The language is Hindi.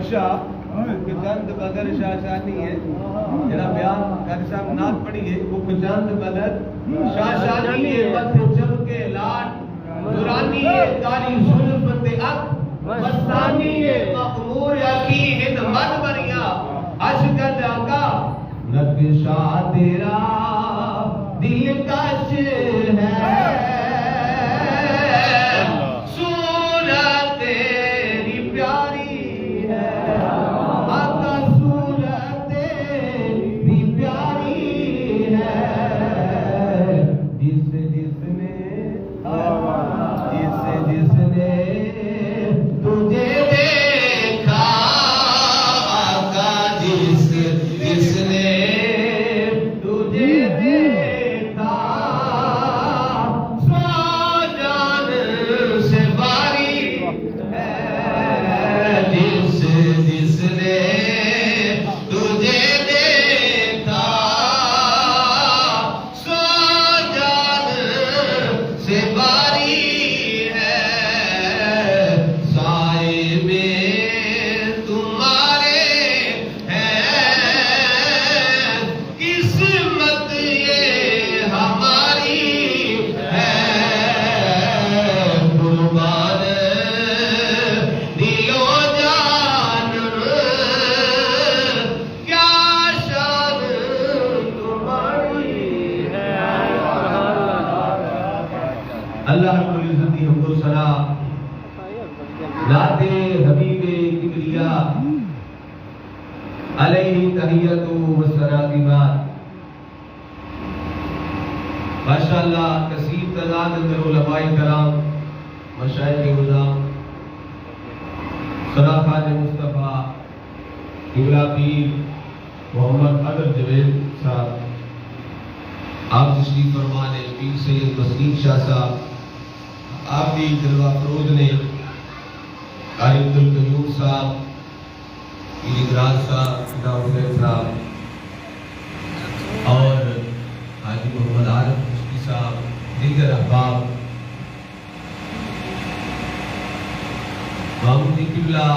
बख्शा चंद बदर शाशानी है जरा बयान कारी साहब नात पढ़ी है वो चंद बदर शाशानी है मथे चमके लाट दुरानी है तारी सुल्फत अक मस्तानी है मखमूर की हिंद मत बनिया अशकत आका नक्शा तेरा दिलकश है अल्लाह रब्बुल इज्जत की हमदो सना लाते हबीबे किबरिया अलैहि तहियतु व सलातिमात। माशाअल्लाह कसीर तादाद अंदर उलमाए कराम मशाइख उज़ाम सना खान मुस्तफा किबला पीर मोहम्मद अदर जवेद साहब आप तशरीफ फरमाने पीर सैयद मसीह शाह साहब आप भी जलवा फरोज ने कारी अब्दुल कयूम साहब इजराज साहब हुसैन साहब और हाजी मोहम्मद आरिफ मुफ्ती साहब दीगर अहबाब मामूदी किबला